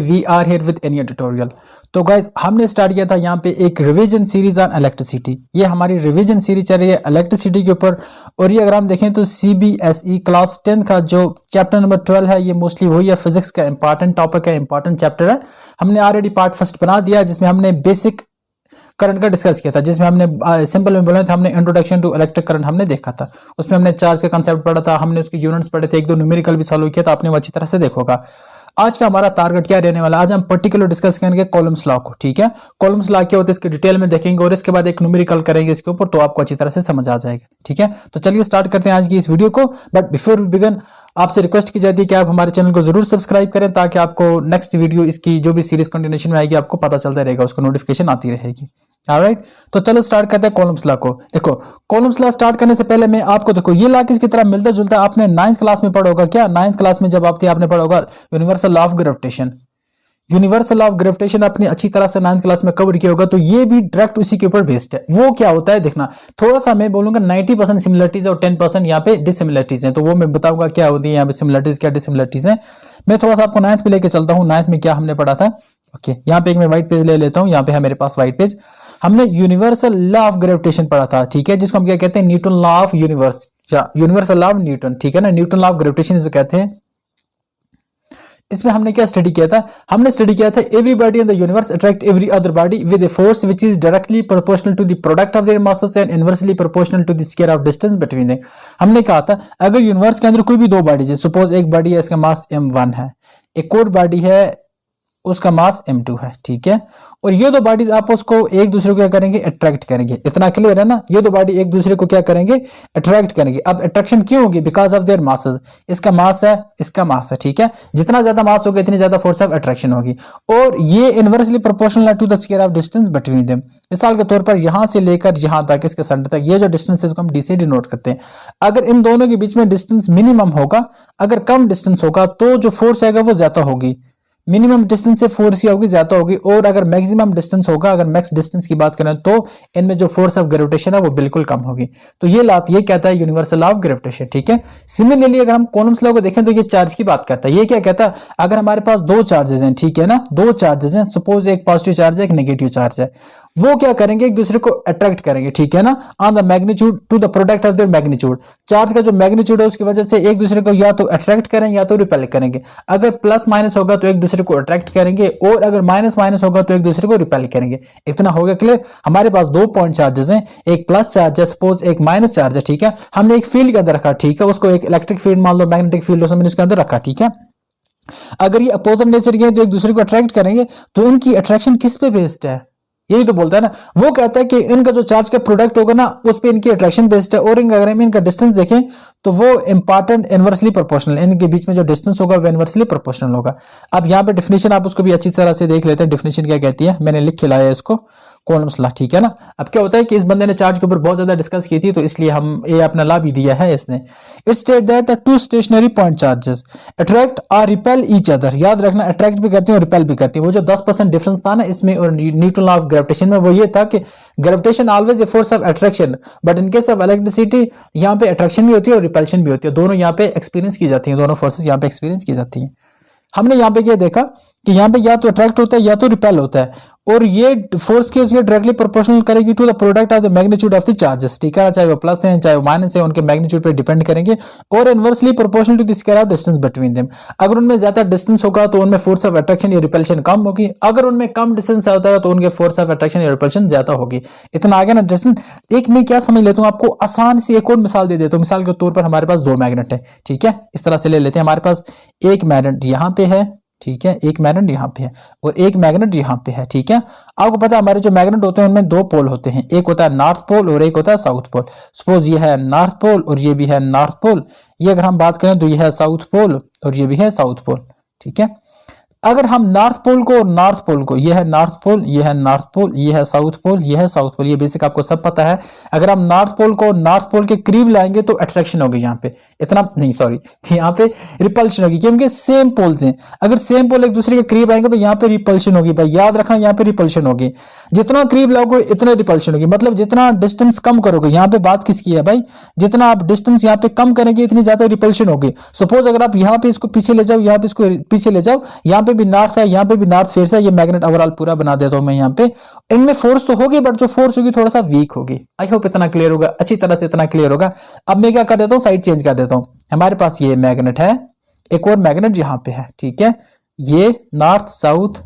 We are here with any tutorial. तो guys हमने start किया था यहाँ पे एक रिवीजन सीरीज ऑन इलेक्ट्रिसिटी। ये हमारी रिवीजन सीरीज चल रही है इलेक्ट्रिसिटी के ऊपर। और ये अगर हम देखें तो CBSE क्लास 10 का जो चैप्टर नंबर 12 है, ये मोस्टली वही है, फिजिक्स का इंपॉर्टेंट टॉपिक है, इंपॉर्टेंट चैप्टर है। हमने ऑलरेडी पार्ट फर्स्ट बना दिया जिसमें हमने बेसिक करंट का डिस्कस किया था, जिसमें हमने सिंपल में बोला था, हमने इंट्रोडक्शन टू इलेक्ट्रिक करंट हमने देखा था। उसमें हमने चार्ज का कंसेप्ट पढ़ा था, हमने उसके यूनिट्स पढ़े थे, एक दो न्यूमेरिकल भी सॉल्व किया था, आपने वो अच्छी तरह से देखोगा। आज का हमारा टारगेट क्या रहने वाला, आज हम पर्टिकुलर डिस्कस करेंगे कॉलम्स लॉ को। ठीक है, कॉलम्स लॉ क्या होता है इसके डिटेल में देखेंगे और इसके बाद एक न्यूमेरिकल करेंगे इसके ऊपर, तो आपको अच्छी तरह से समझ आ जाएगा। ठीक है, तो चलिए स्टार्ट करते हैं आज की इस वीडियो को। बट बिफोर वी बिगिन आपसे रिक्वेस्ट की जाती है कि आप हमारे चैनल को जरूर सब्सक्राइब करें, ताकि आपको नेक्स्ट वीडियो इसकी जो भी सीरीज कंटिन्यूएशन में आएगी आपको पता चलता रहेगा, उसको नोटिफिकेशन आती रहेगी। ऑलराइट, तो चलो स्टार्ट करते हैं कॉलम्स लॉ को। देखो, कॉलम्स लॉ स्टार्ट करने से पहले मैं आपको, देखो ये लॉ किसकी तरह मिलता जुलता है, आपने 9th क्लास में पढ़ा होगा। क्या 9th क्लास में जब आप थे आपने पढ़ा होगा universal law of gravitation. Universal law of gravitation आपने अच्छी तरह से 9th क्लास में कवर किया होगा। तो ये भी डायरेक्ट उसी के ऊपर बेस्ड है। वो क्या होता है देखना, थोड़ा सा मैं बोलूंगा 90% सिमिलरिटीज और 10% यहाँ पे डिसिमिलरिटीज हैं। तो वो मैं बताऊंगा क्या होती है यहाँ पे सिमिलरिटीज, क्या डिसिमिलरिटीज हैं। मैं थोड़ा सा आपको 9th पे लेके चलता हूँ, 9th में क्या हमने पढ़ा था। ओके, यहाँ पे एक मैं व्हाइट पेज ले लेता हूँ, यहाँ पे है मेरे पास व्हाइट पेज। हमने यूनिवर्सल लॉ ऑफ ग्रेविटेशन पढ़ा था। ठीक है, जिसको हम क्या कहते हैं, Newton law of universe, universal law of Newton. ठीक है ना, न्यूटन लॉ ऑफ ग्रेविटेशन जिसे कहते हैं। इसमें हमने क्या स्टडी किया था, हमने स्टडी किया था everybody in the universe attract every other body with a force which is directly proportional to the product of their masses and inversely proportional to the square of distance between them. हमने कहा था अगर universe के अंदर कोई भी दो bodies है, सपोज एक बॉडी है इसका मास m1 है, एक और बॉडी है उसका मास m2 है। ठीक है, और ये दो बॉडीज आपस को एक दूसरे को क्या करेंगे, अट्रैक्ट करेंगे। इतना क्लियर है ना, ये दो बॉडी एक दूसरे को क्या करेंगे, अट्रैक्ट करेंगे। अब अट्रैक्शन क्यों होगी, बिकॉज ऑफ देयर मासेस। इसका मास है, इसका मास है। ठीक है, जितना ज्यादा मास होगा इतनी ज्यादा फोर्स ऑफ अट्रैक्शन होगी, और ये inversely proportional to the square of distance between them. मिसाल के तौर पर यहां से लेकर यहां तक, इसके सेंटर तक, ये जो डिस्टेंस है इसको हम डी से डिनोट करते हैं। अगर इन दोनों के बीच में डिस्टेंस मिनिमम होगा, अगर कम डिस्टेंस होगा तो जो फोर्स आएगा वो ज्यादा होगी। मिनिमम डिस्टेंस से फोर्स क्या होगी, ज्यादा होगी। और अगर मैक्सिमम डिस्टेंस होगा, अगर मैक्स डिस्टेंस की बात करें, तो इनमें जो फोर्स ऑफ ग्रेविटेशन है वो बिल्कुल कम होगी। तो ये कहता है यूनिवर्सल लॉ ऑफ ग्रेविटेशन। ठीक है, सिमिलरली अगर हम कॉलम्स लॉ को देखें तो ये चार्ज की बात करता है। ये क्या कहता है, अगर हमारे पास दो चार्जेस हैं, ठीक है ना, दो चार्जेस हैं, सपोज एक पॉजिटिव चार्ज है, एक नेगेटिव चार्ज है, वो क्या करेंगे, एक दूसरे को अट्रैक्ट करेंगे। ठीक है ना, on the magnitude to the product of there magnitude. Charge का जो मैग्नीट्यूड है उसकी वजह से एक दूसरे को या तो अट्रैक्ट करेंगे या तो रिपेल करेंगे। अगर प्लस माइनस होगा तो एक दूसरे को अट्रैक्ट करेंगे, और अगर माइनस माइनस होगा तो एक दूसरे को रिपेल करेंगे। इतना हो गया क्लियर। हमारे पास दो पॉइंट चार्जेस हैं, एक प्लस चार्ज है, सपोज एक माइनस चार्ज है। ठीक है, हमने एक फील्ड के अंदर रखा। ठीक है, उसको एक इलेक्ट्रिक फील्ड मान लो, मैग्नेटिक फील्ड हमने उसके अंदर रखा। ठीक है, अगर ये अपोजिट नेचर के हैं तो एक दूसरे को अट्रैक्ट करेंगे। तो इनकी अट्रैक्शन किस पे बेस्ड है, यही तो बोलता है ना। वो कहता है कि इनका जो चार्ज का प्रोडक्ट होगा ना, उस पे इनकी अट्रैक्शन बेस्ड है। और अगर हम इनका डिस्टेंस देखें तो वो इंपॉर्टेंट इनवर्सली प्रोपोर्शनल, इनके बीच में जो डिस्टेंस होगा वो इनवर्सली प्रोपोर्शनल होगा। अब यहाँ पे डेफिनेशन आप उसको भी अच्छी तरह से देख लेते हैं, डेफिनेशन क्या कहती है, मैंने लिख के लाया है इसको, कॉलम्स लॉ। ठीक है ना, अब क्या होता है कि इस बंदे ने चार्ज के ऊपर बहुत ज्यादा डिस्कस की थी, तो इसलिए हम ये अपना लॉ भी दिया है इसने। It state that the two stationary point charges attract और रिपेल ईच अदर। याद रखना, अट्रैक्ट भी करती है और रिपेल भी करती है। वो जो 10% डिफरेंस था ना इसमें और न्यूटन लॉ ऑफ ग्रेविटेशन में, वो ये था कि gravitation always a force of attraction, but in case of electricity यहाँ पे अट्रैक्शन भी होती है और रिपल्शन भी होती है। दोनों यहाँ पे एक्सपीरियंस की जाती है, दोनों फोर्सेस यहाँ पे एक्सपीरियंस की जाती हैं। हमने यहाँ पे क्या देखा कि यहाँ पे या तो अट्रैक्ट होता है या तो रिपेल होता है, और ये फोर्स की उसके डायरेक्टली प्रोपोर्शनल करेगी to the product of the magnitude of the charges. ठीक है, चाहे वो प्लस है चाहे वो माइनस है, उनके मैग्नीट्यूड पे डिपेंड करेंगे, और inversely proportional to the square of distance between them. अगर उनमें ज्यादा डिस्टेंस होगा तो उनमें फोर्स ऑफ अट्रैक्शन या रिपल्शन कम होगी, अगर उनमें कम डिस्टेंस होता है तो उनके फोर्स ऑफ अट्रैक्शन या रिपल्शन ज्यादा होगी। इतना आगे ना डिस्टेंस। एक मैं क्या समझ लेता हूँ, आपको आसान सी एक और मिसाल दे देता हूँ। मिसाल के तौर पर हमारे पास दो मैग्नेट है। ठीक है, इस तरह से ले लेते हैं। हमारे पास एक मैग्नेट यहाँ पे है, ठीक है, एक मैग्नेट यहाँ पे है और एक मैग्नेट यहाँ पे है। ठीक है, आपको पता है हमारे जो मैग्नेट होते हैं उनमें दो पोल होते हैं, एक होता है नॉर्थ पोल और एक होता है साउथ पोल। सपोज ये है नॉर्थ पोल और ये भी है नॉर्थ पोल। ये अगर हम बात करें तो ये है साउथ पोल और ये भी है साउथ पोल। ठीक है, अगर हम नॉर्थ पोल को और नॉर्थ पोल को, ये है नॉर्थ पोल, ये है नॉर्थ पोल, ये है साउथ पोल, ये है साउथ पोल, ये बेसिक आपको सब पता है। अगर हम नॉर्थ पोल को नॉर्थ पोल के करीब लाएंगे तो अट्रैक्शन होगी, यहाँ पे इतना नहीं, सॉरी, यहाँ पे रिपल्शन होगी, क्योंकि सेम पोल्स हैं। अगर सेम पोल एक दूसरे के करीब आएंगे तो यहाँ पे रिपल्शन होगी। भाई याद रखना, यहाँ पे रिपल्शन होगी। जितना करीब लाओगे इतना रिपल्शन होगी, मतलब जितना डिस्टेंस कम करोगे। यहाँ पे बात किसकी है भाई, जितना आप डिस्टेंस यहाँ पे कम करेंगे इतनी ज्यादा रिपल्शन होगी। सपोज अगर आप यहाँ पे इसको पीछे ले जाओ, यहाँ पे इसको पीछे ले जाओ, यहाँ पे भी नॉर्थ है, यहाँ पे भी नॉर्थ फेस है, ये मैग्नेट ओवरऑल पूरा बना देता हूं मैं यहाँ पे। इनमें फोर्स तो होगी बट जो फोर्स होगी थोड़ा सा वीक होगी। आई होप इतना क्लियर होगा, अच्छी तरह से इतना क्लियर होगा। अब मैं क्या कर देता हूँ, साइड चेंज कर देता हूँ। हमारे पास ये मैग्नेट है, एक और मैग्नेट यहाँ पे है, ठीक है। ये नॉर्थ साउथ,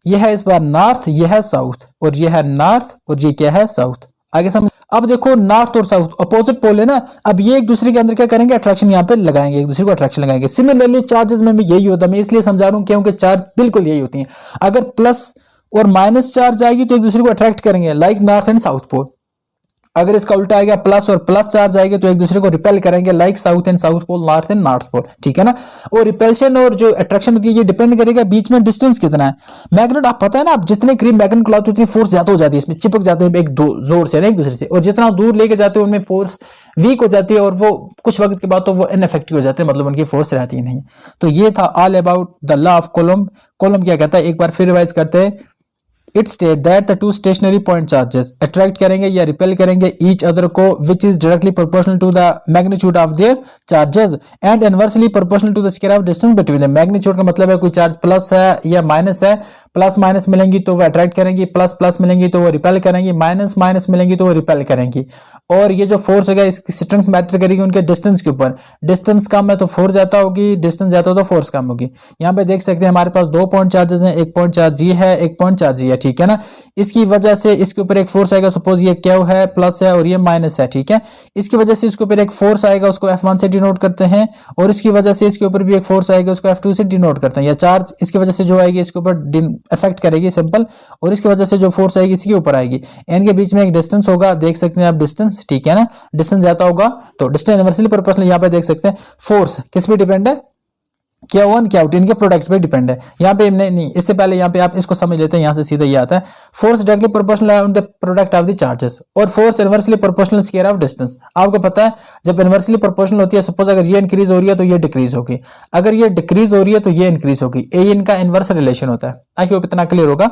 ये है इस बार नॉर्थ, ये है साउथ, और ये है नॉर्थ और ये क्या है साउथ। आगे समझ। अब देखो नॉर्थ और साउथ अपोजिट पोल है ना, अब ये एक दूसरे के अंदर क्या करेंगे, अट्रैक्शन यहाँ पे लगाएंगे, एक दूसरे को अट्रैक्शन लगाएंगे। सिमिलरली चार्जेस में भी यही होता है, मैं इसलिए समझा रहा हूँ क्योंकि चार्ज बिल्कुल यही होती है। अगर प्लस और माइनस चार्ज आएगी तो एक दूसरे को अट्रैक्ट करेंगे, like north and south pole. अगर इसका उल्टा आएगा, प्लस और प्लस चार्ज आएंगे तो एक दूसरे को रिपेल करेंगे, like south and south pole, north and north pole, ठीक है ना। और रिपेल्शन और जो अट्रैक्शन होती है ये डिपेंड करेगा बीच में डिस्टेंस कितना है। मैग्नेट आप पता है ना, आप जितने करीब मैग्नेट को लाते हो उतनी फोर्स ज्यादा हो जाती है, इसमें चिपक जाते हैं एक जोर से ना एक दूसरे से, और जितना दूर लेके जाते हो उनमें फोर्स वीक हो जाती है, और वो कुछ वक्त के बाद तो वो इनइफेक्टिव हो जाते हैं, मतलब उनकी फोर्स रहती नहीं। तो ये था all about the law of Coulomb. Coulomb क्या कहता है, एक बार फिर रिवाइज करते हैं। It state that the two stationary point charges attract करेंगे या रिपेल करेंगे ईच अदर को which is directly proportional to the magnitude of their charges and inversely proportional to the square of distance between them. Magnitude का मतलब है कोई charge plus है या माइनस है, प्लस माइनस मिलेंगी तो वो अट्रैक्ट करेंगी, प्लस प्लस मिलेंगी तो वो रिपेल करेंगी, माइनस माइनस मिलेंगी तो वो रिपेल करेंगी। और ये जो फोर्स होगा इसकी स्ट्रेंथ मैटर करेगी उनके डिस्टेंस के ऊपर। डिस्टेंस कम है तो फोर्स ज्यादा होगी, डिस्टेंस ज्यादा हो तो फोर्स कम होगी। यहाँ पे देख सकते हैं हमारे पास 2 पॉइंट चार्जेस हैं, एक पॉइंट चार्ज जी है, एक पॉइंट चार्ज जी है, ठीक है ना। इसकी वजह से इसके ऊपर एक फोर्स आएगा, सपोज ये क्यू है, प्लस है और ये माइनस है, ठीक है। इसकी वजह से इसके ऊपर एक फोर्स आएगा, उसको F1 से डिनोट करते हैं, और इसकी वजह से इसके ऊपर भी एक फोर्स आएगा, उसको F2 से डिनोट करते हैं। या चार्ज इसकी वजह से जो आएगी इसके ऊपर इफेक्ट करेगी सिंपल, और इसकी वजह से जो फोर्स आएगी इसके ऊपर आएगी। इनके बीच में एक डिस्टेंस होगा, देख सकते हैं आप डिस्टेंस, ठीक है ना। डिस्टेंस ज्यादा होगा तो डिस्टेंस इनवर्सली प्रोपोर्शनल, यहाँ पे देख सकते हैं फोर्स किस पे डिपेंड है, Q1 Q2 इनके प्रोडक्ट पे डिपेंड है। यहाँ पे नहीं, इससे पहले यहाँ पे आप इसको समझ लेते हैं, यहाँ से सीधा ये आता है force directly proportional on the product of the charges, और force inversely proportional square of distance. आपको पता है जब इनवर्सली प्रोपोर्शनल होती है, सपोज अगर ये इंक्रीज हो रही है तो ये डिक्रीज होगी, अगर ये डिक्रीज हो रही है तो ये इंक्रीज होगी। ए इनका इनवर्स रिलेशन होता है। आई होप इतना क्लियर होगा।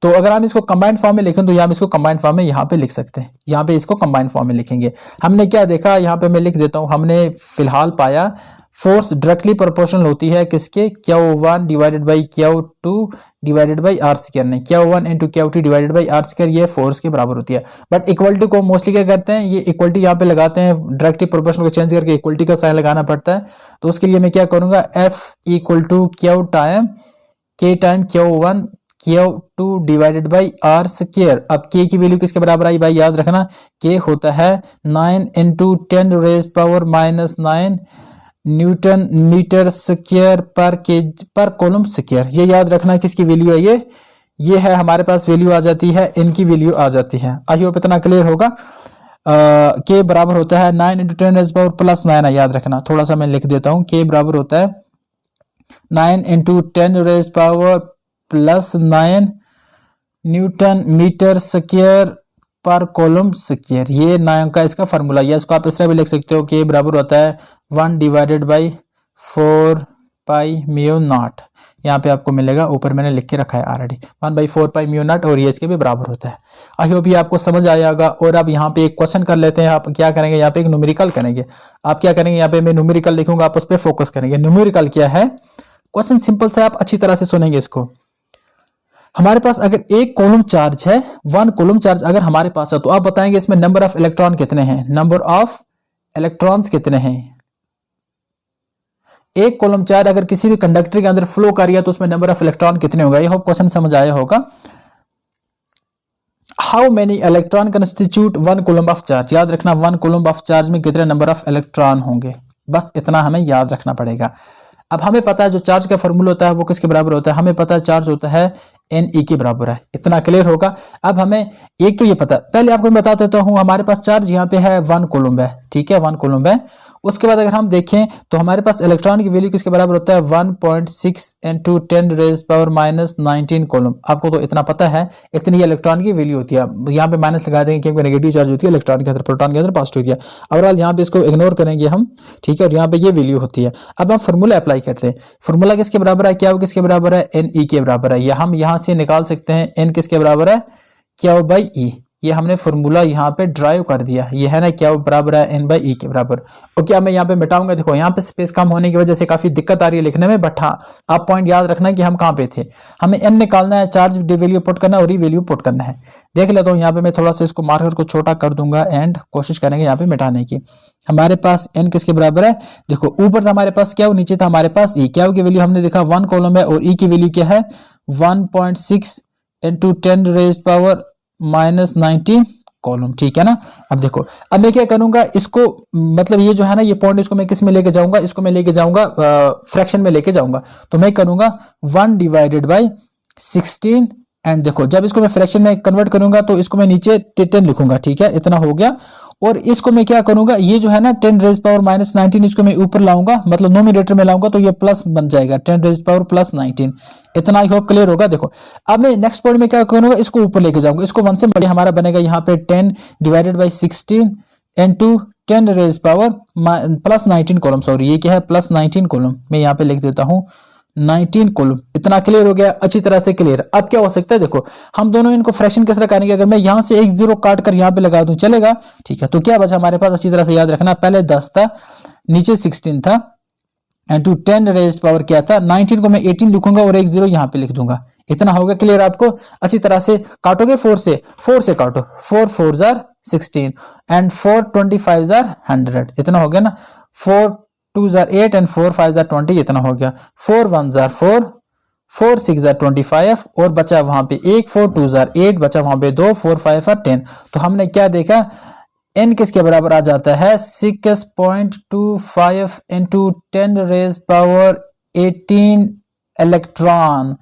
तो अगर हम इसको कंबाइंड फॉर्म में लिखें तो हम इसको कंबाइंड फॉर्म में यहाँ पे लिख सकते हैं, यहाँ पे इसको कंबाइंड फॉर्म में लिखेंगे। हमने क्या देखा, यहाँ पे मैं लिख देता हूँ, हमने फिलहाल पाया फोर्स डायरेक्टली प्रोपोर्शनल होती है किसके, Q1 divided by Q2 divided by R square, नहीं Q1 into Q2 divided by R square, ये फोर्स के बराबर होती है। बट इक्वलिटी को मोस्टली क्या करते हैं, ये इक्वलिटी यहाँ पे लगाते हैं, डायरेक्टली प्रोपोर्शनल को चेंज करके इक्वलिटी का साइन लगाना पड़ता है। तो उसके लिए मैं क्या करूंगा, F equal to Q time K time Q1 Q2 divided by R square. अब K की वैल्यू किसके बराबर आई भाई, याद रखना K होता है 9 into 10 raise power minus 9 newton metre square पर कॉलम स्क्वायर। ये याद रखना किसकी वैल्यू है, ये है हमारे पास वैल्यू आ जाती है, इनकी वैल्यू आ जाती है। आई होप इतना क्लियर होगा। के बराबर होता है 9 इंटू 10 रेज़ पावर प्लस 9 है, याद रखना। थोड़ा सा मैं लिख देता हूँ, के बराबर होता है 9 into 10 raise power plus 9 newton metre square पर कॉलम स्क्वायर। ये 9 का इसका फार्मूला, या इसको आप इस तरह भी लिख सकते हो कि बराबर होता है 1 divided by 4 pi mu naught. यहाँ पे आपको मिलेगा, ऊपर मैंने लिख के रखा है ऑलरेडी 1/4 पाई म्यू नॉट, और ये इसके भी बराबर होता है। आई होप ये आपको समझ आया होगा। और अब यहाँ पे एक क्वेश्चन कर लेते हैं। आप क्या करेंगे, यहाँ पे एक न्यूमेरिकल करेंगे। आप क्या करेंगे, यहाँ पे मैं न्यूमेरिकल लिखूंगा, आप उस पर फोकस करेंगे। न्यूमेरिकल क्या है, क्वेश्चन सिंपल से, आप अच्छी तरह से सुनेंगे इसको। हमारे पास अगर एक कॉलम चार्ज है, 1 कॉलम चार्ज अगर हमारे पास है, तो आप बताएंगे इसमें नंबर ऑफ इलेक्ट्रॉन कितने हैं, नंबर ऑफ इलेक्ट्रॉन्स कितने हैं। एक कॉलम चार्ज अगर किसी भी कंडक्टर के अंदर फ्लो कर रही है तो उसमें नंबर ऑफ इलेक्ट्रॉन कितने होगा। यह क्वेश्चन समझ आया होगा। How many electron constitute 1 coulomb of charge. याद रखना 1 कूलम्ब ऑफ चार्ज में कितने नंबर ऑफ इलेक्ट्रॉन होंगे, बस इतना हमें याद रखना पड़ेगा। अब हमें पता है जो चार्ज का फॉर्मूला होता है वो किसके बराबर होता है, हमें पता है चार्ज होता है Ne के बराबर है। इतना क्लियर होगा। अब हमें एक तो ये पता, पहले आपको मैं बता देता हूं, हमारे पास चार्ज यहाँ पे है 1 कूलम्ब है, ठीक है 1 कूलम्ब है। उसके बाद अगर हम देखें तो हमारे पास इलेक्ट्रॉन की वैल्यू किसके बराबर होता है 1.6 into 10 raise power minus 19 coulomb. आपको तो इतना पता है, इतनी इलेक्ट्रॉन की वैल्यू होती है। यहाँ पे माइनस लगा देंगे क्योंकि नेगेटिव चार्ज होती है इलेक्ट्रॉन के अंदर, प्रोटॉन के अंदर पॉजिटिव होती है। ओवरऑल यहाँ पे इसको इग्नोर करेंगे हम, ठीक है। और यहाँ पे ये वैल्यू होती है। अब हम फॉर्मूला अप्लाई करते हैं। फॉर्मूला किसके बराबर है, क्या वो किसके बराबर है, Ne के बराबर है। या हम यहाँ से निकाल सकते हैं N किसके बराबर है, Q/E। ये हमने फॉर्मूला यहाँ पे ड्राइव कर दिया, ये है ना क्या, वो बराबर है n बाई ई के बराबर। ओके, अब मैं यहाँ पे मिटाऊंगा, देखो यहाँ पे स्पेस कम होने की वजह से काफी दिक्कत आ रही है लिखने में, बट हाँ आप पॉइंट याद रखना कि हम कहाँ पे थे, हमें n निकालना है, चार्ज वैल्यू पुट करना है और ई वैल्यू पुट करना है। देख लेता हूँ यहाँ पे मैं थोड़ा सा इसको मार्कर को छोटा कर दूंगा एंड कोशिश करेंगे यहाँ पे मिटाने की। हमारे पास n किसके बराबर है, देखो ऊपर था हमारे पास क्या हो, नीचे था हमारे पास e, क्या की वैल्यू हमने देखा 1 कॉलम है और e की वैल्यू क्या है 1.6 इंटू 10 रेज़्ड पावर -19 कॉलम, ठीक है ना। अब देखो, अब मैं क्या करूंगा, इसको मतलब ये जो है ना ये पॉइंट, इसको मैं किस में लेके जाऊंगा, इसको मैं लेके जाऊंगा फ्रैक्शन में लेके जाऊंगा, तो मैं करूंगा 1 डिवाइडेड बाई 16 एंड देखो जब इसको मैं फ्रैक्शन में कन्वर्ट करूंगा तो इसको मैं नीचे 10 लिखूंगा, ठीक है, इतना हो गया। और इसको मैं क्या करूंगा, ये जो है ना 10 रेज़्ड पावर -19 इसको मैं ऊपर लाऊंगा, मतलब नोमिनेटर में लाऊंगा तो ये प्लस बन जाएगा 10 रेज़्ड पावर +19, इतना आई होप क्लियर होगा। देखो अब मैं नेक्स्ट पॉइंट में क्या करूंगा, इसको ऊपर लेके जाऊंगा, इसको 1 से बड़े हमारा बनेगा यहाँ पे 10 divided by 16 into 10 raised power +19 column, sorry ये क्या है +19 कॉलम, मैं यहाँ पे लिख देता हूँ 19 कॉलम। इतना क्लियर हो गया, अच्छी तरह से क्लियर। अब क्या हो सकता है, देखो हम दोनों इनको फ्रैक्शन किस तरह करेंगे, अगर मैं यहां से एक 0 काट कर यहां पे लगा दूं चलेगा, ठीक है। तो क्या बचा हमारे पास, अच्छी तरह से याद रखना, पहले 10 था, नीचे 16 था एंड टू 10 रेज़्ड पावर क्या था 19 को मैं 18 लिखूंगा और एक 0 यहां पे लिख दूंगा। इतना होगा क्लियर आपको, अच्छी तरह से काटोगे 4 से काटो, 4 4 जार 16 एंड 4 25 जार 100, इतना हो गया ना, 4 2 जार 8 एंड 4 5 जार 20, इतना हो गया, 4 1 जार 4 4 6 जार 25 और बचा वहां पे 1 4 2 जार 8, बचा वहां पे 2 4 5 और 10। तो हमने क्या देखा, n किसके बराबर आ जाता है 6.25 into 10 raised power 18 electron.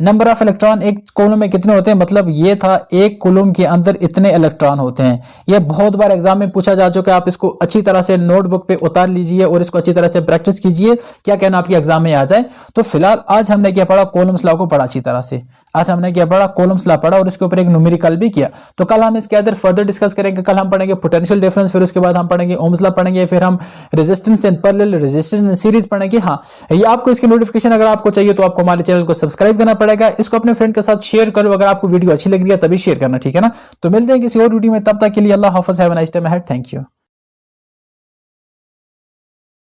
Number of electron एक कॉलम में कितने होते हैं, मतलब ये था एक कॉलम के अंदर इतने इलेक्ट्रॉन होते हैं। ये बहुत बार एग्जाम में पूछा जा चुका है, आप इसको अच्छी तरह से नोटबुक पे उतार लीजिए और इसको अच्छी तरह से प्रैक्टिस कीजिए, क्या कहना आपके एग्जाम में आ जाए। तो फिलहाल आज हमने क्या पढ़ा, कॉलम्स लॉ को पढ़ा अच्छी तरह से, आज हमने क्या पढ़ा, कॉलम्स लॉ पढ़ा और इसके ऊपर एक न्यूमेरिकल भी किया। तो कल हम इसके अंदर फर्दर डिस्कस करेंगे, कल हम पढ़ेंगे पोटेंशियल डिफरेंस, फिर उसके बाद हम पढ़ेंगे ओम्स लॉ पढ़ेंगे, फिर हम resistance and parallel resistance series पढ़ेंगे। हाँ, ये आपको इसकी नोटिफिकेशन अगर आपको चाहिए तो आपको हमारे चैनल को सब्सक्राइब करना पड़ेगा, इसको अपने फ्रेंड के साथ शेयर करो, अगर आपको वीडियो अच्छी लग रही है तभी शेयर करना, ठीक है ना। तो मिलते हैं किसी और वीडियो में, तब तक के लिए अल्लाह हाफ़िज़, have a nice time ahead, thank you.